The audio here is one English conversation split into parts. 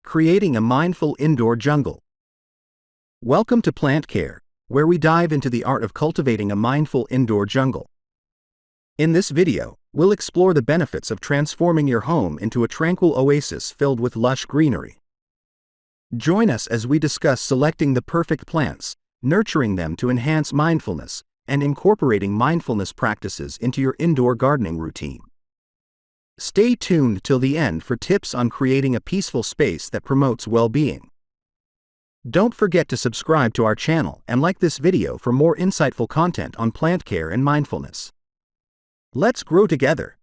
Creating a mindful indoor jungle. Welcome to Plant Care, where we dive into the art of cultivating a mindful indoor jungle. In this video, we'll explore the benefits of transforming your home into a tranquil oasis filled with lush greenery. Join us as we discuss selecting the perfect plants, nurturing them to enhance mindfulness, and incorporating mindfulness practices into your indoor gardening routine. Stay tuned till the end for tips on creating a peaceful space that promotes well-being. Don't forget to subscribe to our channel and like this video for more insightful content on plant care and mindfulness. Let's grow together.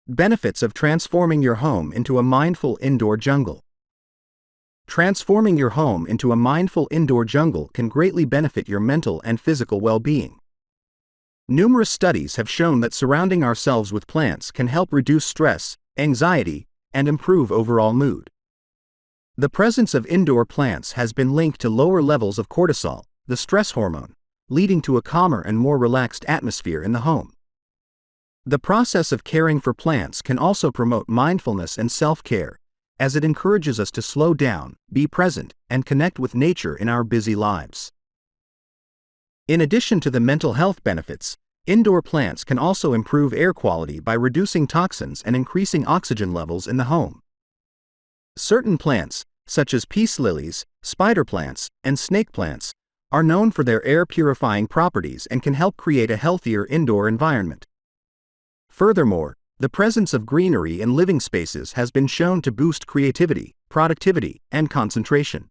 Benefits of transforming your home into a mindful indoor jungle. Transforming your home into a mindful indoor jungle can greatly benefit your mental and physical well-being. Numerous studies have shown that surrounding ourselves with plants can help reduce stress, anxiety, and improve overall mood. The presence of indoor plants has been linked to lower levels of cortisol, the stress hormone, leading to a calmer and more relaxed atmosphere in the home. The process of caring for plants can also promote mindfulness and self-care, as it encourages us to slow down, be present, and connect with nature in our busy lives. In addition to the mental health benefits, indoor plants can also improve air quality by reducing toxins and increasing oxygen levels in the home. Certain plants, such as peace lilies, spider plants, and snake plants, are known for their air-purifying properties and can help create a healthier indoor environment. Furthermore, the presence of greenery in living spaces has been shown to boost creativity, productivity, and concentration.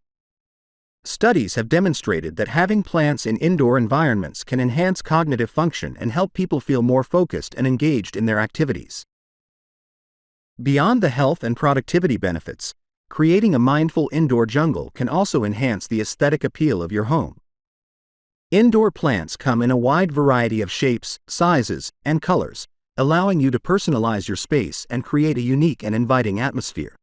Studies have demonstrated that having plants in indoor environments can enhance cognitive function and help people feel more focused and engaged in their activities. Beyond the health and productivity benefits, creating a mindful indoor jungle can also enhance the aesthetic appeal of your home. Indoor plants come in a wide variety of shapes, sizes, and colors, allowing you to personalize your space and create a unique and inviting atmosphere.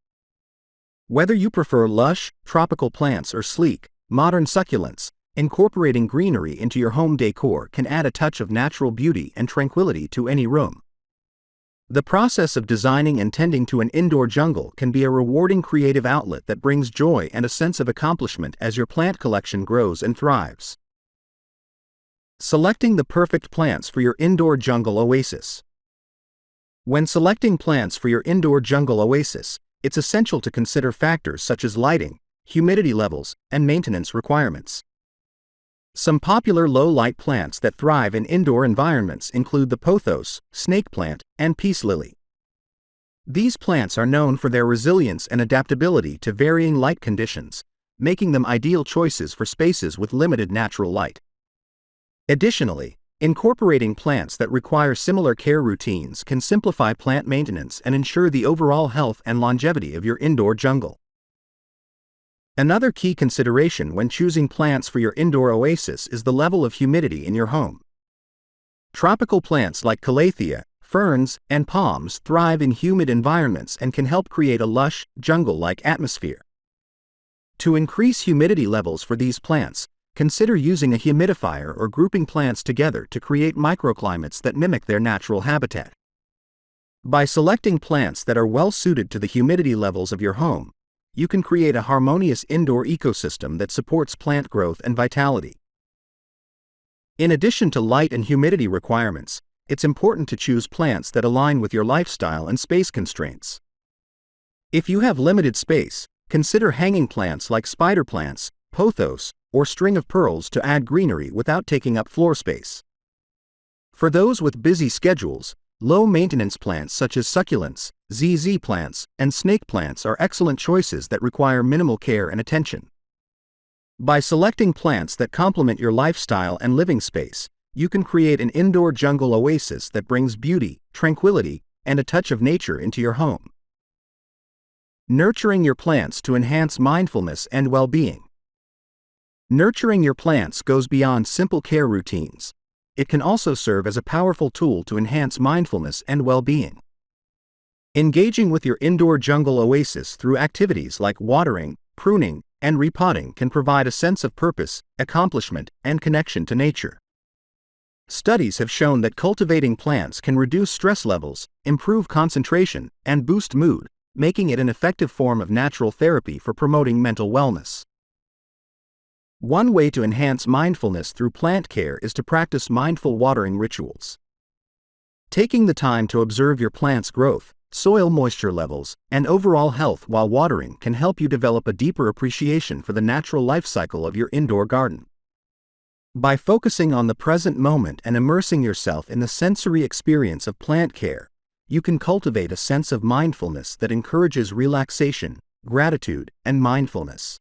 Whether you prefer lush, tropical plants or sleek, modern succulents, incorporating greenery into your home decor can add a touch of natural beauty and tranquility to any room. The process of designing and tending to an indoor jungle can be a rewarding creative outlet that brings joy and a sense of accomplishment as your plant collection grows and thrives. Selecting the perfect plants for your indoor jungle oasis. When selecting plants for your indoor jungle oasis, it's essential to consider factors such as lighting, humidity levels, and maintenance requirements. Some popular low-light plants that thrive in indoor environments include the pothos, snake plant, and peace lily. These plants are known for their resilience and adaptability to varying light conditions, making them ideal choices for spaces with limited natural light. Additionally, incorporating plants that require similar care routines can simplify plant maintenance and ensure the overall health and longevity of your indoor jungle. Another key consideration when choosing plants for your indoor oasis is the level of humidity in your home. Tropical plants like calathea, ferns, and palms thrive in humid environments and can help create a lush, jungle-like atmosphere. To increase humidity levels for these plants, consider using a humidifier or grouping plants together to create microclimates that mimic their natural habitat. By selecting plants that are well suited to the humidity levels of your home, you can create a harmonious indoor ecosystem that supports plant growth and vitality. In addition to light and humidity requirements, it's important to choose plants that align with your lifestyle and space constraints. If you have limited space, consider hanging plants like spider plants, pothos, or string of pearls to add greenery without taking up floor space. For those with busy schedules, low-maintenance plants such as succulents, ZZ plants, and snake plants are excellent choices that require minimal care and attention. By selecting plants that complement your lifestyle and living space, you can create an indoor jungle oasis that brings beauty, tranquility, and a touch of nature into your home. Nurturing your plants to enhance mindfulness and well-being. Nurturing your plants goes beyond simple care routines. It can also serve as a powerful tool to enhance mindfulness and well-being. Engaging with your indoor jungle oasis through activities like watering, pruning, and repotting can provide a sense of purpose, accomplishment, and connection to nature. Studies have shown that cultivating plants can reduce stress levels, improve concentration, and boost mood, making it an effective form of natural therapy for promoting mental wellness. One way to enhance mindfulness through plant care is to practice mindful watering rituals. Taking the time to observe your plant's growth, soil moisture levels, and overall health while watering can help you develop a deeper appreciation for the natural life cycle of your indoor garden. By focusing on the present moment and immersing yourself in the sensory experience of plant care, you can cultivate a sense of mindfulness that encourages relaxation, gratitude, and mindfulness.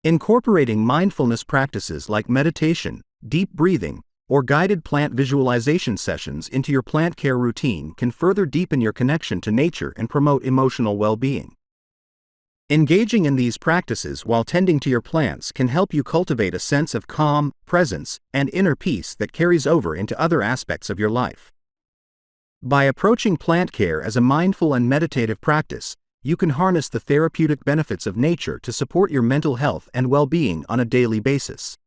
Incorporating mindfulness practices like meditation, deep breathing, or guided plant visualization sessions into your plant care routine can further deepen your connection to nature and promote emotional well-being. Engaging in these practices while tending to your plants can help you cultivate a sense of calm, presence, and inner peace that carries over into other aspects of your life. By approaching plant care as a mindful and meditative practice, you can harness the therapeutic benefits of nature to support your mental health and well-being on a daily basis.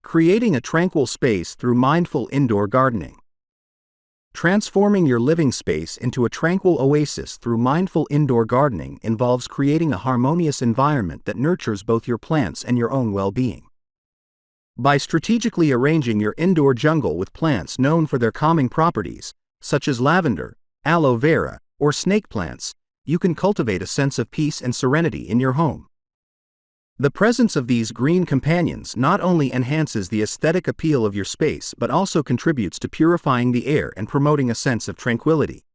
Creating a tranquil space through mindful indoor gardening. Transforming your living space into a tranquil oasis through mindful indoor gardening involves creating a harmonious environment that nurtures both your plants and your own well-being. By strategically arranging your indoor jungle with plants known for their calming properties, such as lavender, aloe vera, or snake plants, you can cultivate a sense of peace and serenity in your home. The presence of these green companions not only enhances the aesthetic appeal of your space but also contributes to purifying the air and promoting a sense of tranquility.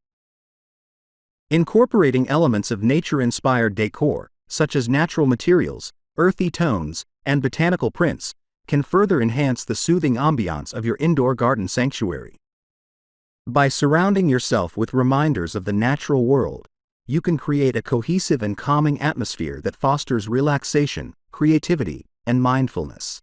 Incorporating elements of nature-inspired decor, such as natural materials, earthy tones, and botanical prints, can further enhance the soothing ambiance of your indoor garden sanctuary. By surrounding yourself with reminders of the natural world, you can create a cohesive and calming atmosphere that fosters relaxation, creativity, and mindfulness.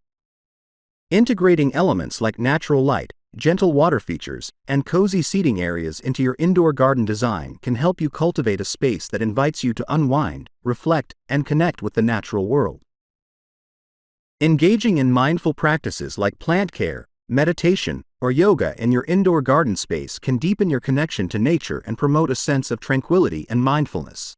Integrating elements like natural light, gentle water features, and cozy seating areas into your indoor garden design can help you cultivate a space that invites you to unwind, reflect, and connect with the natural world. Engaging in mindful practices like plant care, meditation, or yoga in your indoor garden space can deepen your connection to nature and promote a sense of tranquility and mindfulness.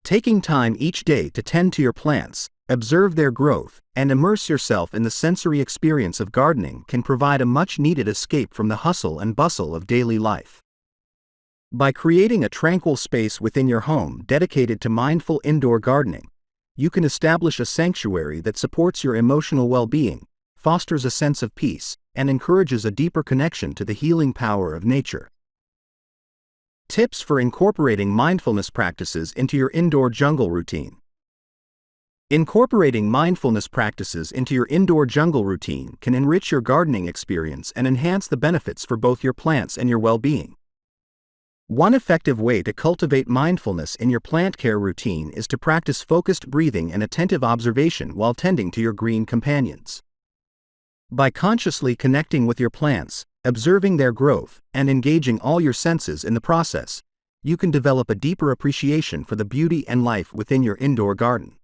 Taking time each day to tend to your plants, observe their growth, and immerse yourself in the sensory experience of gardening can provide a much-needed escape from the hustle and bustle of daily life. By creating a tranquil space within your home dedicated to mindful indoor gardening, you can establish a sanctuary that supports your emotional well-being, fosters a sense of peace, and encourages a deeper connection to the healing power of nature. Tips for incorporating mindfulness practices into your indoor jungle routine. Incorporating mindfulness practices into your indoor jungle routine can enrich your gardening experience and enhance the benefits for both your plants and your well-being. One effective way to cultivate mindfulness in your plant care routine is to practice focused breathing and attentive observation while tending to your green companions. By consciously connecting with your plants, observing their growth, and engaging all your senses in the process, you can develop a deeper appreciation for the beauty and life within your indoor garden.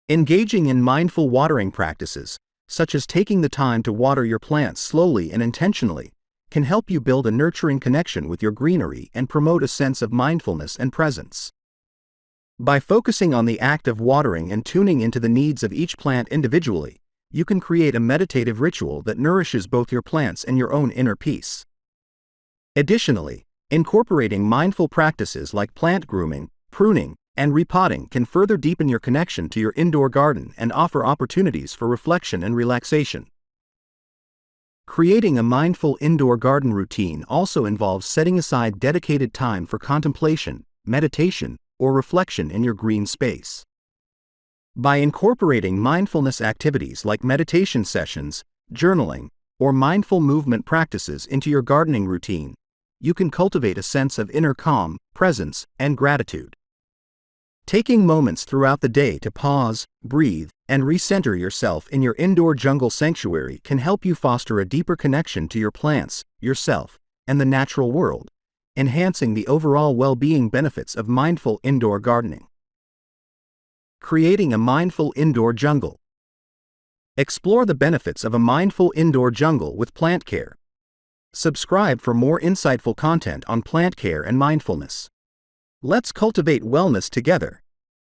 Engaging in mindful watering practices, such as taking the time to water your plants slowly and intentionally, can help you build a nurturing connection with your greenery and promote a sense of mindfulness and presence. By focusing on the act of watering and tuning into the needs of each plant individually, you can create a meditative ritual that nourishes both your plants and your own inner peace. Additionally, incorporating mindful practices like plant grooming, pruning, and repotting can further deepen your connection to your indoor garden and offer opportunities for reflection and relaxation. Creating a mindful indoor garden routine also involves setting aside dedicated time for contemplation, meditation, or reflection in your green space. By incorporating mindfulness activities like meditation sessions, journaling, or mindful movement practices into your gardening routine, you can cultivate a sense of inner calm, presence, and gratitude. Taking moments throughout the day to pause, breathe, and recenter yourself in your indoor jungle sanctuary can help you foster a deeper connection to your plants, yourself, and the natural world, enhancing the overall well-being benefits of mindful indoor gardening. Creating a mindful indoor jungle. Explore the benefits of a mindful indoor jungle with plant care. Subscribe for more insightful content on plant care and mindfulness. Let's cultivate wellness together.